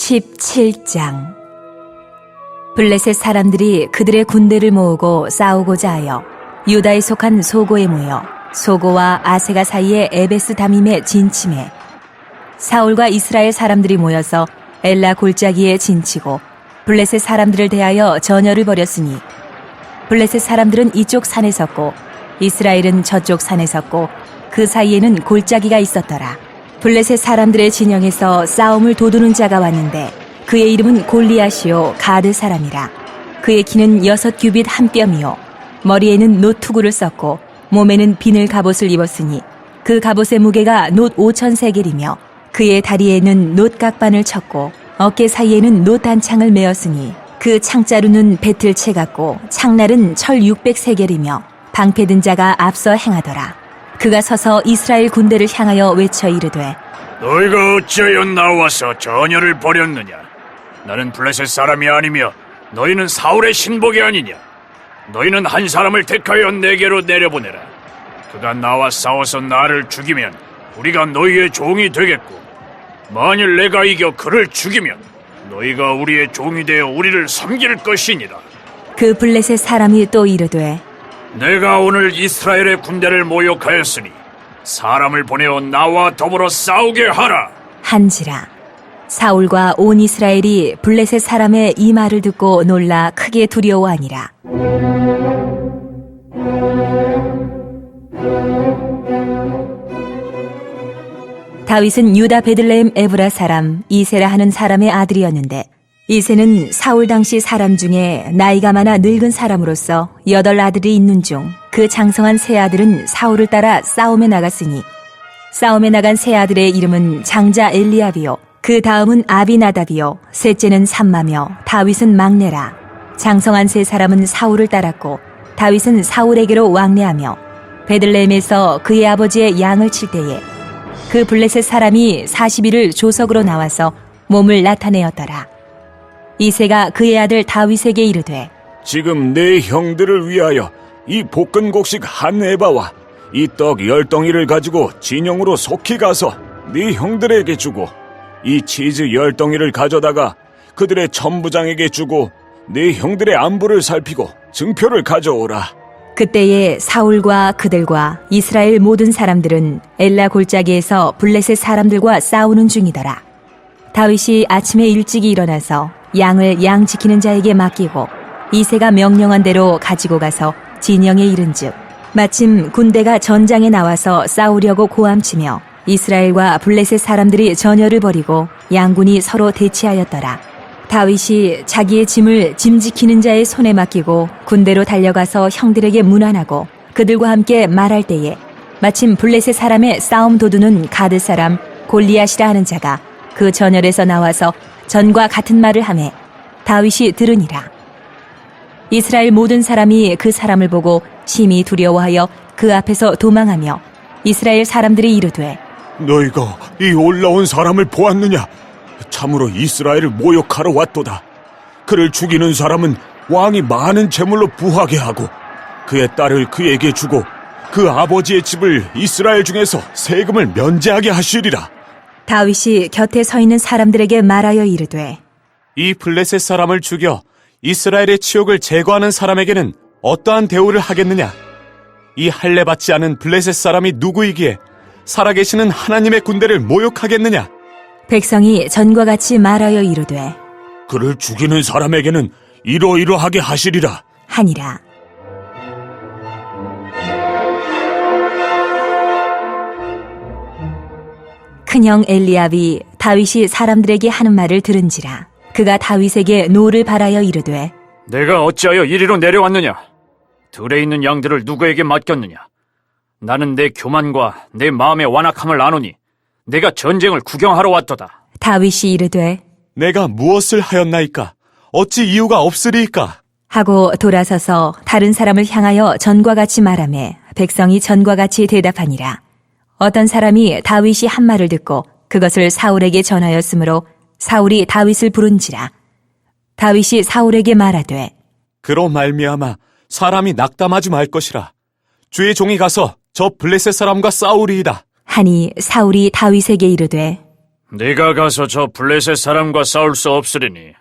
17장. 블레셋 사람들이 그들의 군대를 모으고 싸우고자 하여 유다에 속한 소고에 모여 소고와 아세가 사이의 에베스 다밈에 진침해 사울과 이스라엘 사람들이 모여서 엘라 골짜기에 진치고 블레셋 사람들을 대하여 전열을 벌였으니 블레셋 사람들은 이쪽 산에 섰고 이스라엘은 저쪽 산에 섰고 그 사이에는 골짜기가 있었더라. 블레셋 사람들의 진영에서 싸움을 도두는 자가 왔는데 그의 이름은 골리앗이요 가드 사람이라. 그의 키는 6규빗 한 뼘이요 머리에는 노투구를 썼고 몸에는 비늘 갑옷을 입었으니 그 갑옷의 무게가 놋 5,000세겔이며 그의 다리에는 놋 각반을 쳤고 어깨 사이에는 놋 단창을 메었으니 그 창자루는 배틀채 같고 창날은 철 600세겔이며 방패 든 자가 앞서 행하더라. 그가 서서 이스라엘 군대를 향하여 외쳐 이르되 너희가 어찌하여 나와서 전열을 벌였느냐? 나는 블레셋 사람이 아니며 너희는 사울의 신복이 아니냐? 너희는 한 사람을 택하여 내게로 내려보내라. 그가 나와 싸워서 나를 죽이면 우리가 너희의 종이 되겠고 만일 내가 이겨 그를 죽이면 너희가 우리의 종이 되어 우리를 섬길 것이니라. 그 블레셋 사람이 또 이르되 내가 오늘 이스라엘의 군대를 모욕하였으니 사람을 보내어 나와 더불어 싸우게 하라. 한지라. 사울과 온 이스라엘이 블레셋 사람의 이 말을 듣고 놀라 크게 두려워하니라. 다윗은 유다 베들레헴 에브라 사람 이세라 하는 사람의 아들이었는데 이세는 사울 당시 사람 중에 나이가 많아 늙은 사람으로서 8 아들이 있는 중 그 장성한 세 아들은 사울을 따라 싸움에 나갔으니 싸움에 나간 세 아들의 이름은 장자 엘리압이요 그 다음은 아비나답이요 셋째는 삼마며 다윗은 막내라. 장성한 세 사람은 사울을 따랐고 다윗은 사울에게로 왕래하며 베들레헴에서 그의 아버지의 양을 칠 때에 그 블레셋 사람이 40일을 조석으로 나와서 몸을 나타내었더라. 이새가 그의 아들 다윗에게 이르되 지금 내 형들을 위하여 이 볶은 곡식 한 에바와 이 떡 10덩이를 가지고 진영으로 속히 가서 네 형들에게 주고 이 치즈 10덩이를 가져다가 그들의 천부장에게 주고 네 형들의 안부를 살피고 증표를 가져오라. 그때에 사울과 그들과 이스라엘 모든 사람들은 엘라 골짜기에서 블레셋 사람들과 싸우는 중이더라. 다윗이 아침에 일찍이 일어나서 양을 양 지키는 자에게 맡기고 이새가 명령한 대로 가지고 가서 진영에 이른즉 마침 군대가 전장에 나와서 싸우려고 고함치며 이스라엘과 블레셋 사람들이 전열을 벌이고 양군이 서로 대치하였더라. 다윗이 자기의 짐을 짐 지키는 자의 손에 맡기고 군대로 달려가서 형들에게 문안하고 그들과 함께 말할 때에 마침 블레셋 사람의 싸움 도두는 가드 사람 골리앗이라 하는 자가 그 전열에서 나와서 전과 같은 말을 하매 다윗이 들으니라. 이스라엘 모든 사람이 그 사람을 보고 심히 두려워하여 그 앞에서 도망하며 이스라엘 사람들이 이르되 너희가 이 올라온 사람을 보았느냐? 참으로 이스라엘을 모욕하러 왔도다. 그를 죽이는 사람은 왕이 많은 재물로 부하게 하고 그의 딸을 그에게 주고 그 아버지의 집을 이스라엘 중에서 세금을 면제하게 하시리라. 다윗이 곁에 서 있는 사람들에게 말하여 이르되 이 블레셋 사람을 죽여 이스라엘의 치욕을 제거하는 사람에게는 어떠한 대우를 하겠느냐? 이 할례 받지 않은 블레셋 사람이 누구이기에 살아계시는 하나님의 군대를 모욕하겠느냐? 백성이 전과 같이 말하여 이르되 그를 죽이는 사람에게는 이러이러하게 하시리라 하니라. 큰형 엘리압이 다윗이 사람들에게 하는 말을 들은지라. 그가 다윗에게 노를 바라여 이르되 내가 어찌하여 이리로 내려왔느냐? 들에 있는 양들을 누구에게 맡겼느냐? 나는 내 교만과 내 마음의 완악함을 아노니 내가 전쟁을 구경하러 왔도다. 다윗이 이르되 내가 무엇을 하였나이까? 어찌 이유가 없으리이까? 하고 돌아서서 다른 사람을 향하여 전과 같이 말하매 백성이 전과 같이 대답하니라. 어떤 사람이 다윗이 한 말을 듣고 그것을 사울에게 전하였으므로 사울이 다윗을 부른지라. 다윗이 사울에게 말하되 그로 말미암아 사람이 낙담하지 말 것이라. 주의 종이 가서 저 블레셋 사람과 싸우리이다. 하니 사울이 다윗에게 이르되 네가 가서 저 블레셋 사람과 싸울 수 없으리니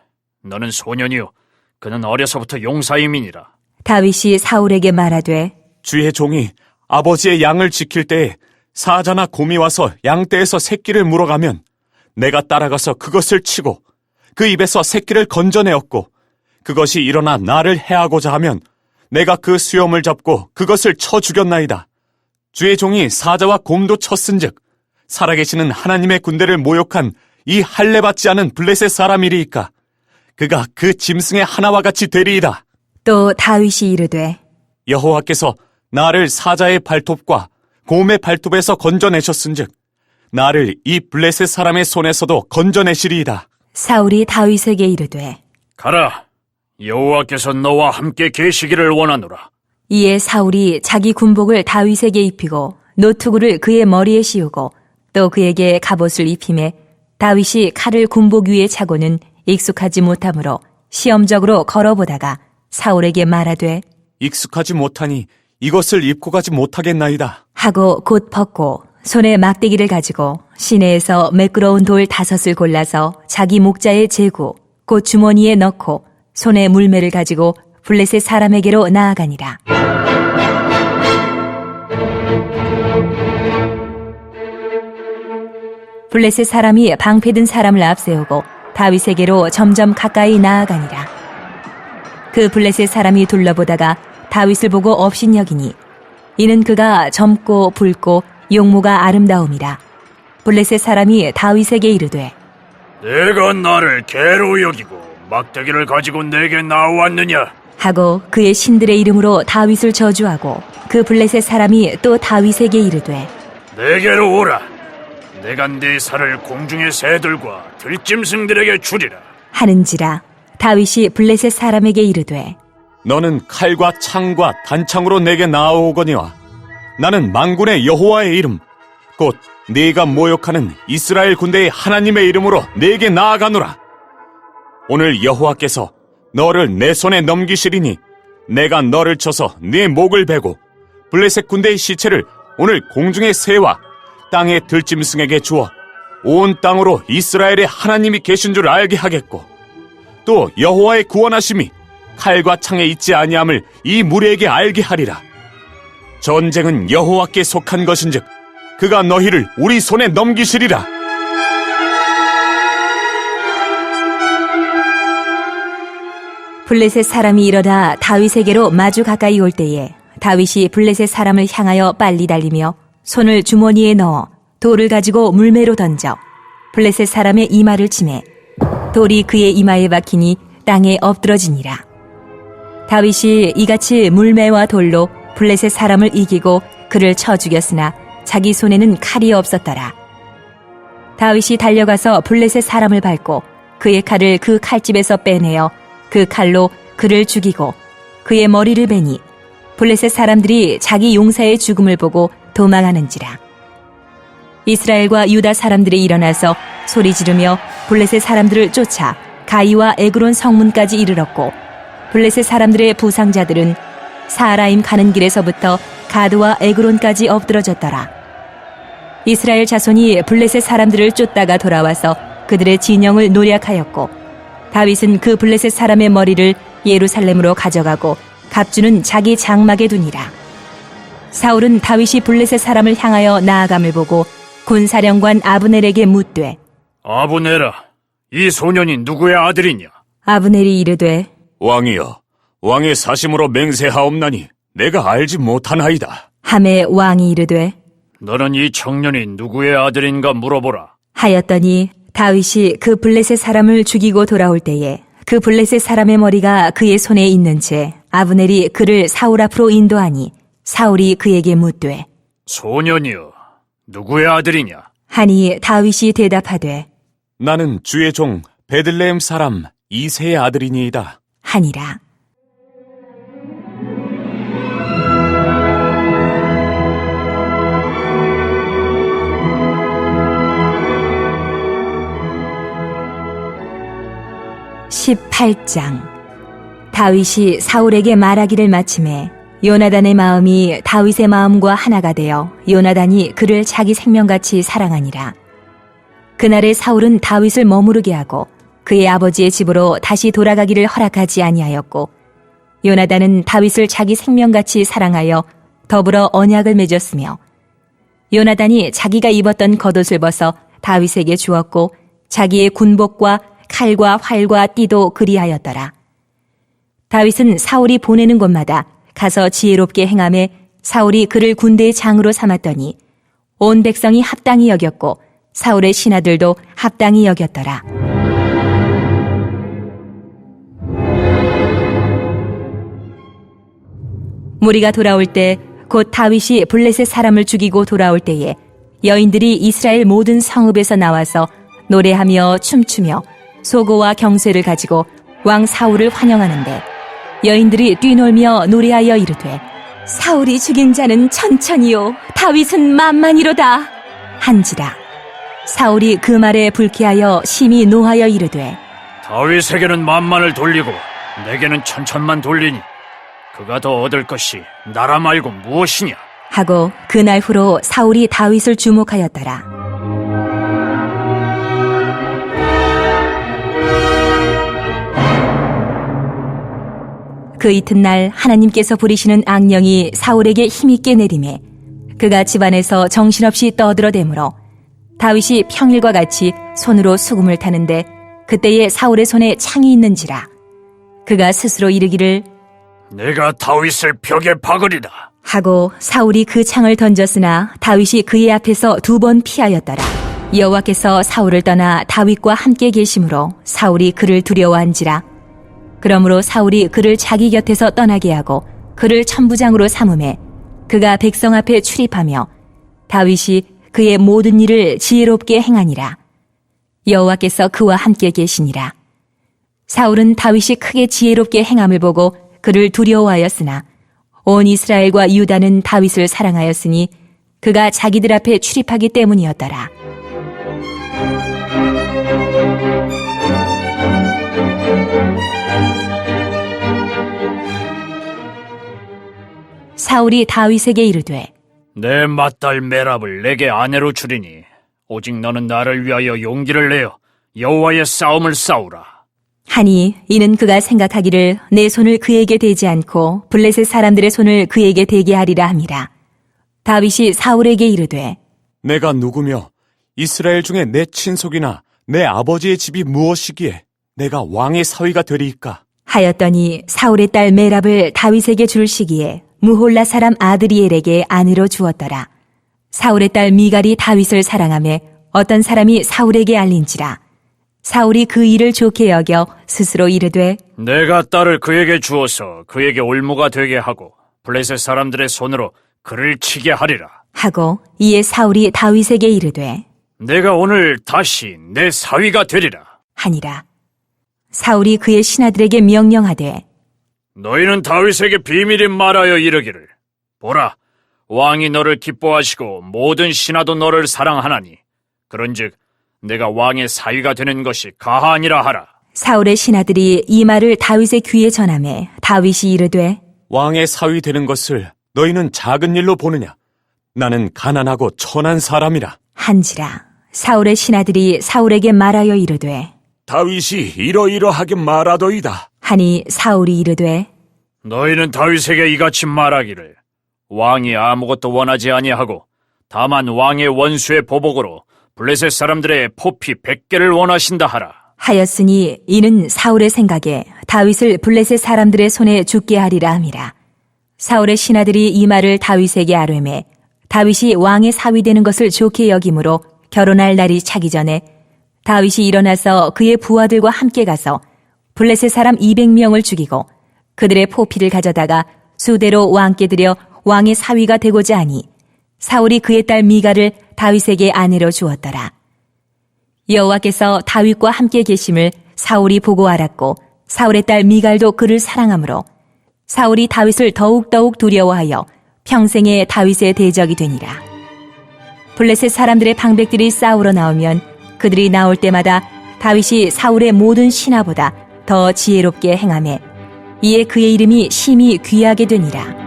너는 소년이요 그는 어려서부터 용사임이니라. 다윗이 사울에게 말하되 주의 종이 아버지의 양을 지킬 때에 사자나 곰이 와서 양떼에서 새끼를 물어가면 내가 따라가서 그것을 치고 그 입에서 새끼를 건져내었고 그것이 일어나 나를 해하고자 하면 내가 그 수염을 잡고 그것을 쳐 죽였나이다. 주의 종이 사자와 곰도 쳤은즉 살아계시는 하나님의 군대를 모욕한 이 할례받지 않은 블레셋 사람이리이까 그가 그 짐승의 하나와 같이 되리이다. 또 다윗이 이르되 여호와께서 나를 사자의 발톱과 곰의 발톱에서 건져내셨은즉 나를 이 블레셋 사람의 손에서도 건져내시리이다. 사울이 다윗에게 이르되 가라. 여호와께서 너와 함께 계시기를 원하노라. 이에 사울이 자기 군복을 다윗에게 입히고 노투구를 그의 머리에 씌우고 또 그에게 갑옷을 입히매 다윗이 칼을 군복 위에 차고는 익숙하지 못하므로 시험적으로 걸어보다가 사울에게 말하되 익숙하지 못하니 이것을 입고 가지 못하겠나이다. 하고 곧 벗고 손에 막대기를 가지고 시내에서 매끄러운 돌 5을 골라서 자기 목자에 재고 곧 주머니에 넣고 손에 물매를 가지고 블레셋 사람에게로 나아가니라. 블레셋 사람이 방패든 사람을 앞세우고 다윗에게로 점점 가까이 나아가니라. 그 블레셋 사람이 둘러보다가 다윗을 보고 업신여기니 이는 그가 젊고 붉고 용모가 아름다움이라. 블레셋 사람이 다윗에게 이르되 내가 나를 개로 여기고 막대기를 가지고 내게 나왔느냐? 하고 그의 신들의 이름으로 다윗을 저주하고 그 블레셋 사람이 또 다윗에게 이르되 내게로 오라. 내가 네 살을 공중의 새들과 들짐승들에게 주리라. 하는지라. 다윗이 블레셋 사람에게 이르되 너는 칼과 창과 단창으로 내게 나아오거니와 나는 만군의 여호와의 이름 곧 네가 모욕하는 이스라엘 군대의 하나님의 이름으로 내게 나아가노라. 오늘 여호와께서 너를 내 손에 넘기시리니 내가 너를 쳐서 네 목을 베고 블레셋 군대의 시체를 오늘 공중의 새와 땅의 들짐승에게 주어 온 땅으로 이스라엘의 하나님이 계신 줄 알게 하겠고 또 여호와의 구원하심이 칼과 창에 있지 아니함을 이 무리에게 알게 하리라. 전쟁은 여호와께 속한 것인즉 그가 너희를 우리 손에 넘기시리라. 블레셋 사람이 일어나 다윗에게로 마주 가까이 올 때에 다윗이 블레셋 사람을 향하여 빨리 달리며 손을 주머니에 넣어 돌을 가지고 물매로 던져 블레셋 사람의 이마를 치매 돌이 그의 이마에 박히니 땅에 엎드러지니라. 다윗이 이같이 물매와 돌로 블레셋 사람을 이기고 그를 쳐 죽였으나 자기 손에는 칼이 없었더라. 다윗이 달려가서 블레셋 사람을 밟고 그의 칼을 그 칼집에서 빼내어 그 칼로 그를 죽이고 그의 머리를 베니 블레셋 사람들이 자기 용사의 죽음을 보고 도망하는지라. 이스라엘과 유다 사람들이 일어나서 소리 지르며 블레셋 사람들을 쫓아 가이와 에그론 성문까지 이르렀고 블레셋 사람들의 부상자들은 사라임 가는 길에서부터 가드와 에그론까지 엎드러졌더라. 이스라엘 자손이 블레셋 사람들을 쫓다가 돌아와서 그들의 진영을 노략하였고 다윗은 그 블레셋 사람의 머리를 예루살렘으로 가져가고 갑주는 자기 장막에 두니라. 사울은 다윗이 블레셋 사람을 향하여 나아감을 보고 군사령관 아브넬에게 묻되 아브넬아, 이 소년이 누구의 아들이냐? 아브넬이 이르되 왕이여, 왕의 사심으로 맹세하옵나니 내가 알지 못하나이다. 하매 왕이 이르되 너는 이 청년이 누구의 아들인가 물어보라. 하였더니 다윗이 그 블레셋 사람을 죽이고 돌아올 때에 그 블레셋 사람의 머리가 그의 손에 있는 채 아브넬이 그를 사울 앞으로 인도하니 사울이 그에게 묻되 소년이여, 누구의 아들이냐? 하니 다윗이 대답하되 나는 주의 종 베들레헴 사람 이새의 아들이니이다. 하니라. (18장) 다윗이 사울에게 말하기를 마침에 요나단의 마음이 다윗의 마음과 하나가 되어 요나단이 그를 자기 생명같이 사랑하니라. 그날에 사울은 다윗을 머무르게 하고 그의 아버지의 집으로 다시 돌아가기를 허락하지 아니하였고 요나단은 다윗을 자기 생명같이 사랑하여 더불어 언약을 맺었으며 요나단이 자기가 입었던 겉옷을 벗어 다윗에게 주었고 자기의 군복과 칼과 활과 띠도 그리하였더라. 다윗은 사울이 보내는 곳마다 가서 지혜롭게 행하매 사울이 그를 군대의 장으로 삼았더니 온 백성이 합당히 여겼고 사울의 신하들도 합당히 여겼더라. 무리가 돌아올 때 곧 다윗이 블레셋 사람을 죽이고 돌아올 때에 여인들이 이스라엘 모든 성읍에서 나와서 노래하며 춤추며 소고와 경쇠를 가지고 왕 사울을 환영하는데 여인들이 뛰놀며 노래하여 이르되 사울이 죽인 자는 천천히요 다윗은 만만이로다 한지라. 사울이 그 말에 불쾌하여 심히 노하여 이르되 다윗에게는 만만을 돌리고 내게는 천천만 돌리니 그가 더 얻을 것이 나라 말고 무엇이냐? 하고 그날 후로 사울이 다윗을 주목하였더라. 그 이튿날 하나님께서 부리시는 악령이 사울에게 힘있게 내림에 그가 집안에서 정신없이 떠들어대므로 다윗이 평일과 같이 손으로 수금을 타는데 그때에 사울의 손에 창이 있는지라. 그가 스스로 이르기를 내가 다윗을 벽에 박으리라 하고 사울이 그 창을 던졌으나 다윗이 그의 앞에서 2번 피하였더라. 여호와께서 사울을 떠나 다윗과 함께 계심으로 사울이 그를 두려워한지라. 그러므로 사울이 그를 자기 곁에서 떠나게 하고 그를 천부장으로 삼음해 그가 백성 앞에 출입하며 다윗이 그의 모든 일을 지혜롭게 행하니라. 여호와께서 그와 함께 계시니라. 사울은 다윗이 크게 지혜롭게 행함을 보고 그를 두려워하였으나 온 이스라엘과 유다는 다윗을 사랑하였으니 그가 자기들 앞에 출입하기 때문이었더라. 사울이 다윗에게 이르되 내 맏딸 메랍을 내게 아내로 주리니 오직 너는 나를 위하여 용기를 내어 여호와의 싸움을 싸우라. 하니 이는 그가 생각하기를 내 손을 그에게 대지 않고 블레셋 사람들의 손을 그에게 대게 하리라 함이라. 다윗이 사울에게 이르되 내가 누구며 이스라엘 중에 내 친속이나 내 아버지의 집이 무엇이기에 내가 왕의 사위가 되리이까? 하였더니 사울의 딸 메랍을 다윗에게 줄 시기에 무홀라 사람 아드리엘에게 아내로 주었더라. 사울의 딸 미갈이 다윗을 사랑하며 어떤 사람이 사울에게 알린지라. 사울이 그 일을 좋게 여겨 스스로 이르되 내가 딸을 그에게 주어서 그에게 올무가 되게 하고 블레셋 사람들의 손으로 그를 치게 하리라. 하고 이에 사울이 다윗에게 이르되 내가 오늘 다시 내 사위가 되리라. 하니라. 사울이 그의 신하들에게 명령하되 너희는 다윗에게 비밀히 말하여 이르기를 보라 왕이 너를 기뻐하시고 모든 신하도 너를 사랑하나니 그런즉 내가 왕의 사위가 되는 것이 가하니라 하라. 사울의 신하들이 이 말을 다윗의 귀에 전하매 다윗이 이르되 왕의 사위 되는 것을 너희는 작은 일로 보느냐? 나는 가난하고 천한 사람이라. 한지라. 사울의 신하들이 사울에게 말하여 이르되 다윗이 이러이러하게 말하더이다. 하니 사울이 이르되 너희는 다윗에게 이같이 말하기를 왕이 아무것도 원하지 아니하고 다만 왕의 원수의 보복으로 블레셋 사람들의 포피 100개를 원하신다 하라. 하였으니 이는 사울의 생각에 다윗을 블레셋 사람들의 손에 죽게 하리라 함이라. 사울의 신하들이 이 말을 다윗에게 아뢰매 다윗이 왕의 사위 되는 것을 좋게 여김으로 결혼할 날이 차기 전에 다윗이 일어나서 그의 부하들과 함께 가서 블레셋 사람 200명을 죽이고 그들의 포피를 가져다가 수대로 왕께 드려 왕의 사위가 되고자 하니 사울이 그의 딸 미갈을 다윗에게 아내로 주었더라. 여호와께서 다윗과 함께 계심을 사울이 보고 알았고 사울의 딸 미갈도 그를 사랑하므로 사울이 다윗을 더욱더욱 두려워하여 평생에 다윗의 대적이 되니라. 블레셋 사람들의 방백들이 싸우러 나오면 그들이 나올 때마다 다윗이 사울의 모든 신하보다 더 지혜롭게 행하매 이에 그의 이름이 심히 귀하게 되니라.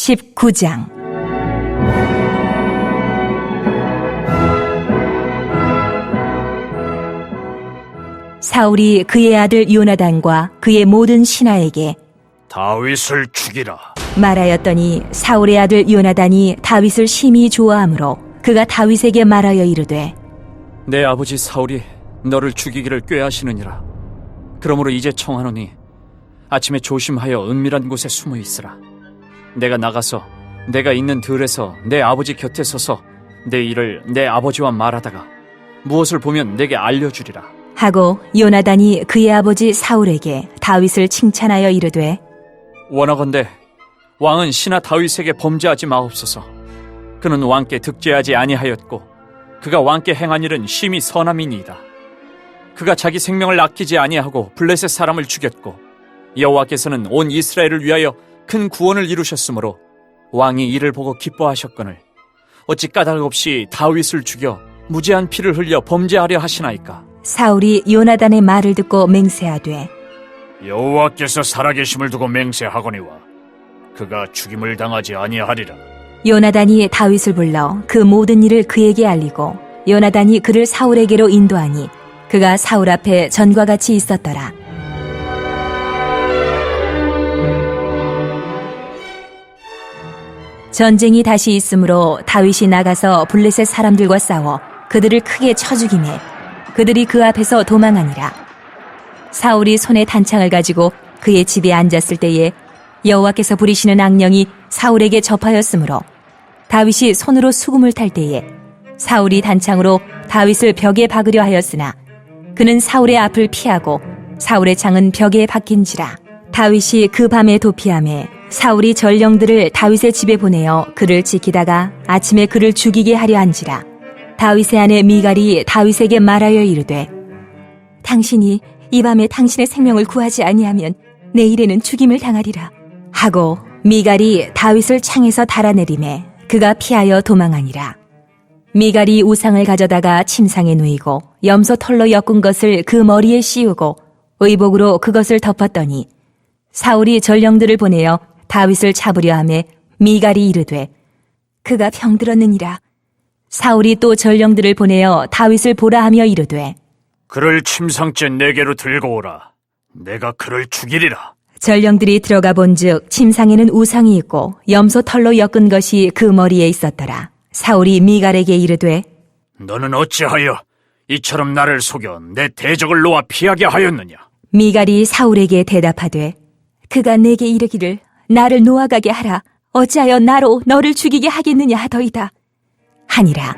19장 사울이 그의 아들 요나단과 그의 모든 신하에게 다윗을 죽이라. 말하였더니 사울의 아들 요나단이 다윗을 심히 좋아하므로 그가 다윗에게 말하여 이르되 내 아버지 사울이 너를 죽이기를 꾀하시느니라. 그러므로 이제 청하노니 아침에 조심하여 은밀한 곳에 숨어 있으라. 내가 나가서 내가 있는 들에서 내 아버지 곁에 서서 내 일을 내 아버지와 말하다가 무엇을 보면 내게 알려주리라. 하고 요나단이 그의 아버지 사울에게 다윗을 칭찬하여 이르되 원하건대 왕은 신하 다윗에게 범죄하지 마옵소서. 그는 왕께 득죄하지 아니하였고 그가 왕께 행한 일은 심히 선함이니이다. 그가 자기 생명을 아끼지 아니하고 블레셋 사람을 죽였고 여호와께서는 온 이스라엘을 위하여 큰 구원을 이루셨으므로 왕이 이를 보고 기뻐하셨거늘 어찌 까닭 없이 다윗을 죽여 무죄한 피를 흘려 범죄하려 하시나이까. 사울이 요나단의 말을 듣고 맹세하되 여호와께서 살아계심을 두고 맹세하거니와 그가 죽임을 당하지 아니하리라. 요나단이 다윗을 불러 그 모든 일을 그에게 알리고 요나단이 그를 사울에게로 인도하니 그가 사울 앞에 전과 같이 있었더라. 전쟁이 다시 있으므로 다윗이 나가서 블레셋 사람들과 싸워 그들을 크게 쳐 죽이매 그들이 그 앞에서 도망하니라. 사울이 손에 단창을 가지고 그의 집에 앉았을 때에 여호와께서 부리시는 악령이 사울에게 접하였으므로 다윗이 손으로 수금을 탈 때에 사울이 단창으로 다윗을 벽에 박으려 하였으나 그는 사울의 앞을 피하고 사울의 창은 벽에 박힌지라. 다윗이 그 밤에 도피하매 사울이 전령들을 다윗의 집에 보내어 그를 지키다가 아침에 그를 죽이게 하려 한지라. 다윗의 아내 미갈이 다윗에게 말하여 이르되 당신이 이 밤에 당신의 생명을 구하지 아니하면 내일에는 죽임을 당하리라 하고 미갈이 다윗을 창에서 달아내리매 그가 피하여 도망하니라. 미갈이 우상을 가져다가 침상에 누이고 염소 털로 엮은 것을 그 머리에 씌우고 의복으로 그것을 덮었더니 사울이 전령들을 보내어 다윗을 잡으려 하매 미갈이 이르되 그가 병들었느니라. 사울이 또 전령들을 보내어 다윗을 보라 하며 이르되 그를 침상째 내게로 들고 오라. 내가 그를 죽이리라. 전령들이 들어가 본즉 침상에는 우상이 있고 염소 털로 엮은 것이 그 머리에 있었더라. 사울이 미갈에게 이르되 너는 어찌하여 이처럼 나를 속여 내 대적을 놓아 피하게 하였느냐? 미갈이 사울에게 대답하되 그가 내게 이르기를 나를 놓아가게 하라. 어찌하여 나로 너를 죽이게 하겠느냐 하더이다 하니라.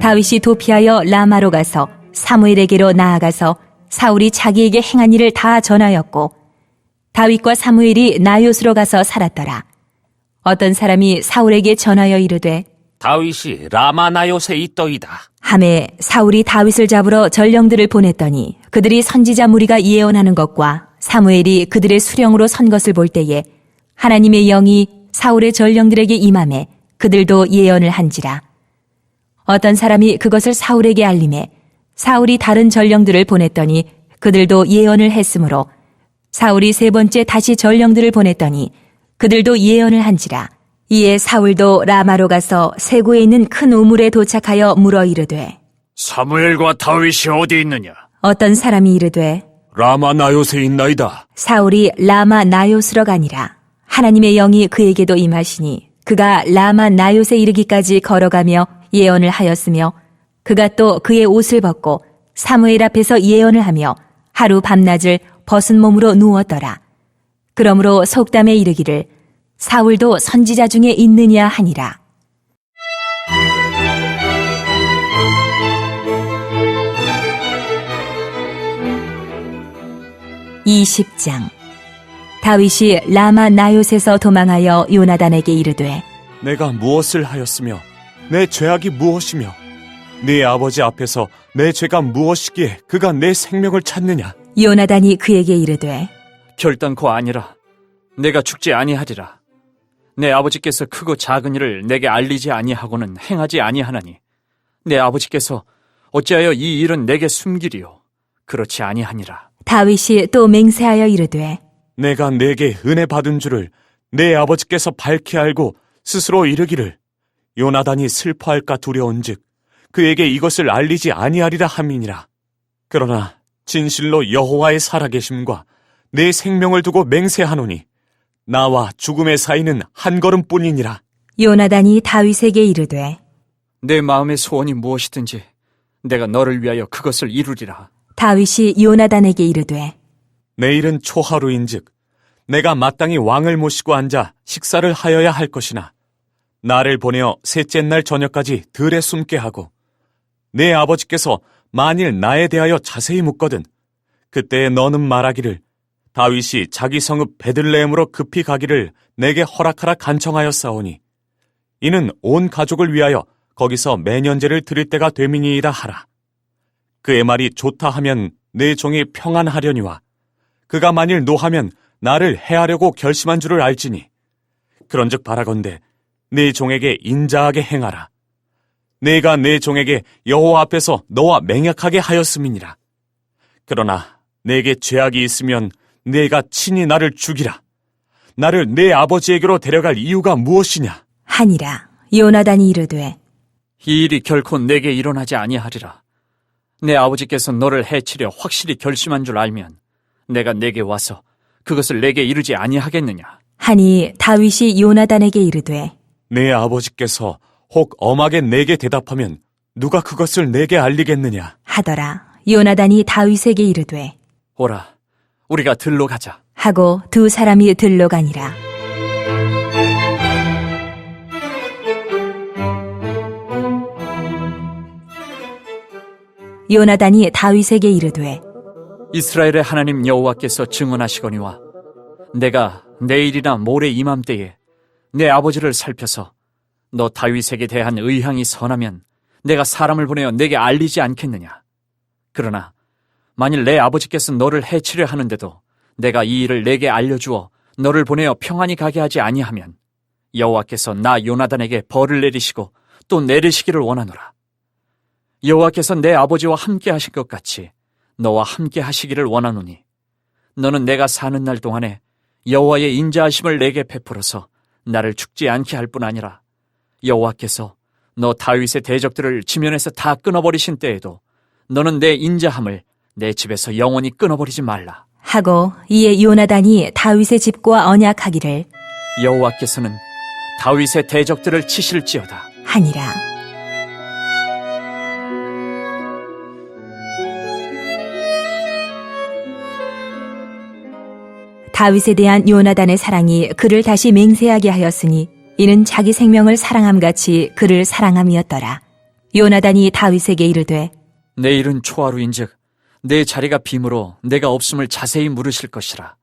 다윗이 도피하여 라마로 가서 사무엘에게로 나아가서 사울이 자기에게 행한 일을 다 전하였고 다윗과 사무엘이 나요스로 가서 살았더라. 어떤 사람이 사울에게 전하여 이르되 다윗이 라마나요스에 있더이다. 하매 사울이 다윗을 잡으러 전령들을 보냈더니 그들이 선지자 무리가 예언하는 것과 사무엘이 그들의 수령으로 선 것을 볼 때에 하나님의 영이 사울의 전령들에게 임하매 그들도 예언을 한지라. 어떤 사람이 그것을 사울에게 알림해 사울이 다른 전령들을 보냈더니 그들도 예언을 했으므로 사울이 세 번째 다시 전령들을 보냈더니 그들도 예언을 한지라. 이에 사울도 라마로 가서 세고에 있는 큰 우물에 도착하여 물어 이르되 사무엘과 다윗이 어디 있느냐? 어떤 사람이 이르되 라마나요스에 있나이다. 사울이 라마 나요스로 가니라. 하나님의 영이 그에게도 임하시니 그가 라마 나요스에 이르기까지 걸어가며 예언을 하였으며 그가 또 그의 옷을 벗고 사무엘 앞에서 예언을 하며 하루 밤낮을 벗은 몸으로 누웠더라. 그러므로 속담에 이르기를 사울도 선지자 중에 있느냐 하니라. 20장 다윗이 라마 나요스에서 도망하여 요나단에게 이르되 내가 무엇을 하였으며 내 죄악이 무엇이며 네 아버지 앞에서 내 죄가 무엇이기에 그가 내 생명을 찾느냐. 요나단이 그에게 이르되 결단코 아니라. 내가 죽지 아니하리라. 내 아버지께서 크고 작은 일을 내게 알리지 아니하고는 행하지 아니하나니 내 아버지께서 어찌하여 이 일은 내게 숨기리요. 그렇지 아니하니라. 다윗이 또 맹세하여 이르되 내가 내게 은혜 받은 줄을 내 아버지께서 밝히 알고 스스로 이르기를 요나단이 슬퍼할까 두려운즉 그에게 이것을 알리지 아니하리라 함이니라. 그러나 진실로 여호와의 살아계심과 내 생명을 두고 맹세하노니 나와 죽음의 사이는 한 걸음뿐이니라. 요나단이 다윗에게 이르되 내 마음의 소원이 무엇이든지 내가 너를 위하여 그것을 이루리라. 다윗이 요나단에게 이르되 내일은 초하루인즉 내가 마땅히 왕을 모시고 앉아 식사를 하여야 할 것이나 나를 보내어 셋째 날 저녁까지 들에 숨게 하고 내 아버지께서 만일 나에 대하여 자세히 묻거든 그때 너는 말하기를 다윗이 자기 성읍 베들레헴으로 급히 가기를 내게 허락하라 간청하였사오니 이는 온 가족을 위하여 거기서 매년제를 드릴 때가 되미니이다 하라. 그의 말이 좋다 하면 내 종이 평안하려니와 그가 만일 노하면 나를 해하려고 결심한 줄을 알지니 그런즉 바라건대 내 종에게 인자하게 행하라. 내가 내 종에게 여호와 앞에서 너와 맹약하게 하였음이니라. 그러나 내게 죄악이 있으면 내가 친히 나를 죽이라. 나를 내 아버지에게로 데려갈 이유가 무엇이냐? 하니라. 요나단이 이르되 이 일이 결코 내게 일어나지 아니하리라. 내 아버지께서 너를 해치려 확실히 결심한 줄 알면 내가 내게 와서 그것을 내게 이르지 아니하겠느냐. 하니 다윗이 요나단에게 이르되 내 아버지께서 혹 엄하게 내게 대답하면 누가 그것을 내게 알리겠느냐? 하더라. 요나단이 다윗에게 이르되 오라, 우리가 들로 가자. 하고 두 사람이 들러 가니라. 요나단이 다윗에게 이르되 이스라엘의 하나님 여호와께서 증언하시거니와 내가 내일이나 모레 이맘때에 내 아버지를 살펴서 너 다윗에게 대한 의향이 선하면 내가 사람을 보내어 내게 알리지 않겠느냐. 그러나 만일 내 아버지께서 너를 해치려 하는데도 내가 이 일을 내게 알려주어 너를 보내어 평안히 가게 하지 아니하면 여호와께서 나 요나단에게 벌을 내리시고 또 내리시기를 원하노라. 여호와께서 내 아버지와 함께 하신 것 같이 너와 함께 하시기를 원하노니 너는 내가 사는 날 동안에 여호와의 인자하심을 내게 베풀어서 나를 죽지 않게 할 뿐 아니라 여호와께서 너 다윗의 대적들을 지면에서 다 끊어버리신 때에도 너는 내 인자함을 내 집에서 영원히 끊어버리지 말라. 하고 이에 요나단이 다윗의 집과 언약하기를 여호와께서는 다윗의 대적들을 치실지어다 하니라. 다윗에 대한 요나단의 사랑이 그를 다시 맹세하게 하였으니 이는 자기 생명을 사랑함같이 그를 사랑함이었더라. 요나단이 다윗에게 이르되 내일은 초하루인즉 내 자리가 빔으로 내가 없음을 자세히 물으실 것이라.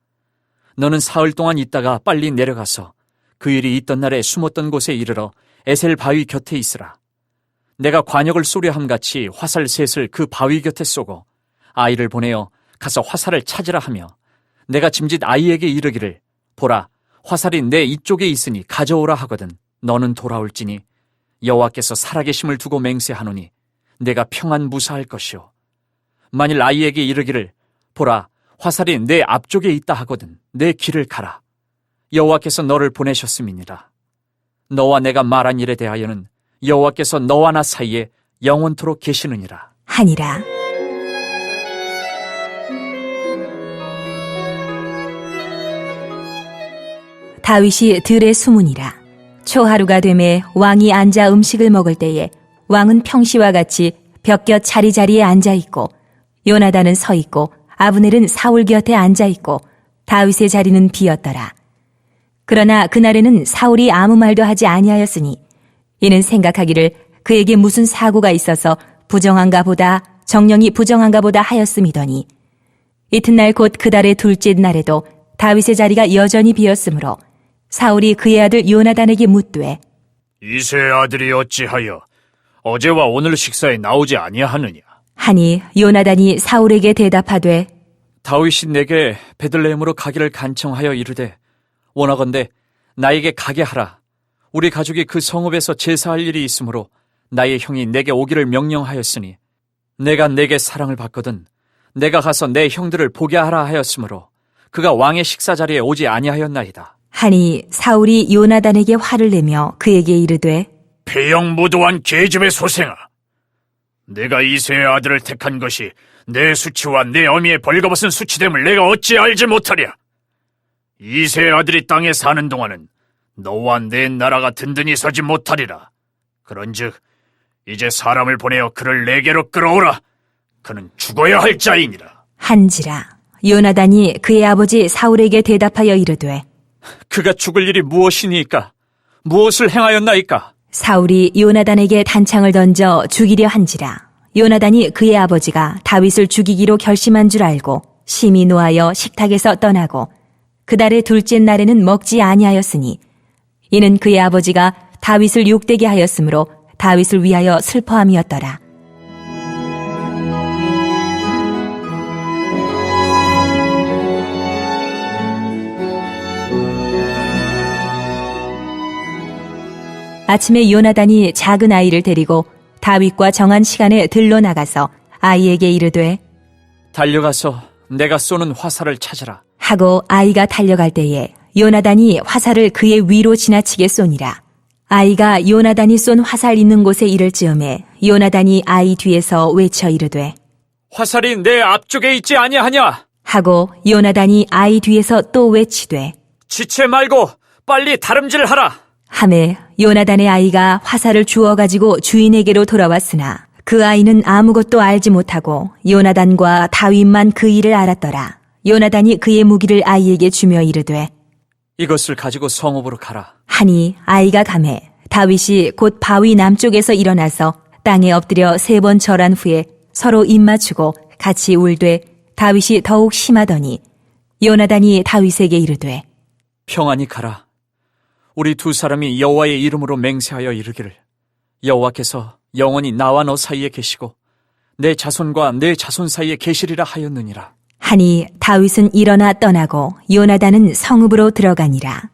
너는 사흘 동안 있다가 빨리 내려가서 그 일이 있던 날에 숨었던 곳에 이르러 에셀 바위 곁에 있으라. 내가 관역을 쏘려함같이 화살 셋을 그 바위 곁에 쏘고 아이를 보내어 가서 화살을 찾으라 하며 내가 짐짓 아이에게 이르기를 보라 화살이 내 이쪽에 있으니 가져오라 하거든 너는 돌아올지니 여호와께서 살아계심을 두고 맹세하노니 내가 평안 무사할 것이요 만일 아이에게 이르기를 보라 화살이 내 앞쪽에 있다 하거든 내 길을 가라 여호와께서 너를 보내셨음이니라. 너와 내가 말한 일에 대하여는 여호와께서 너와 나 사이에 영원토록 계시느니라 하니라. 다윗이 들에 숨으니라. 초하루가 되매 왕이 앉아 음식을 먹을 때에 왕은 평시와 같이 벽곁 자리자리에 앉아있고 요나단은 서있고 아브넬은 사울 곁에 앉아있고 다윗의 자리는 비었더라. 그러나 그날에는 사울이 아무 말도 하지 아니하였으니 이는 생각하기를 그에게 무슨 사고가 있어서 부정한가 보다 정령이 부정한가 보다 하였음이더니 이튿날 곧 그 달의 둘째 날에도 다윗의 자리가 여전히 비었으므로 사울이 그의 아들 요나단에게 묻되 이새의 아들이 어찌하여 어제와 오늘 식사에 나오지 아니하느냐? 하니 요나단이 사울에게 대답하되 다윗이 내게 베들레헴으로 가기를 간청하여 이르되 원하건대 나에게 가게 하라. 우리 가족이 그 성읍에서 제사할 일이 있으므로 나의 형이 내게 오기를 명령하였으니 내가 내게 사랑을 받거든 내가 가서 내 형들을 보게 하라 하였으므로 그가 왕의 식사 자리에 오지 아니하였나이다. 하니 사울이 요나단에게 화를 내며 그에게 이르되 폐영무도한 계집의 소생아, 내가 이새의 아들을 택한 것이 내 수치와 내 어미의 벌거벗은 수치됨을 내가 어찌 알지 못하랴. 이새의 아들이 땅에 사는 동안은 너와 내 나라가 든든히 서지 못하리라. 그런즉 이제 사람을 보내어 그를 내게로 끌어오라. 그는 죽어야 할 자이니라. 한지라. 요나단이 그의 아버지 사울에게 대답하여 이르되 그가 죽을 일이 무엇이니까? 무엇을 행하였나이까? 사울이 요나단에게 단창을 던져 죽이려 한지라. 요나단이 그의 아버지가 다윗을 죽이기로 결심한 줄 알고 심히 노하여 식탁에서 떠나고 그달의 둘째 날에는 먹지 아니하였으니 이는 그의 아버지가 다윗을 욕되게 하였으므로 다윗을 위하여 슬퍼함이었더라. 아침에 요나단이 작은 아이를 데리고 다윗과 정한 시간에 들러 나가서 아이에게 이르되 달려가서 내가 쏘는 화살을 찾으라. 하고 아이가 달려갈 때에 요나단이 화살을 그의 위로 지나치게 쏘니라. 아이가 요나단이 쏜 화살 있는 곳에 이를 즈음에 요나단이 아이 뒤에서 외쳐 이르되 화살이 내 앞쪽에 있지 아니하냐? 하고 요나단이 아이 뒤에서 또 외치되 지체 말고 빨리 다름질하라. 하매 요나단의 아이가 화살을 주워 가지고 주인에게로 돌아왔으나 그 아이는 아무것도 알지 못하고 요나단과 다윗만 그 일을 알았더라. 요나단이 그의 무기를 아이에게 주며 이르되 이것을 가지고 성읍으로 가라. 하니 아이가 가매 다윗이 곧 바위 남쪽에서 일어나서 땅에 엎드려 3번 절한 후에 서로 입맞추고 같이 울되 다윗이 더욱 심하더니 요나단이 다윗에게 이르되 평안히 가라. 우리 두 사람이 여호와의 이름으로 맹세하여 이르기를 여호와께서 영원히 나와 너 사이에 계시고 내 자손과 내 자손 사이에 계시리라 하였느니라. 하니 다윗은 일어나 떠나고 요나단은 성읍으로 들어가니라.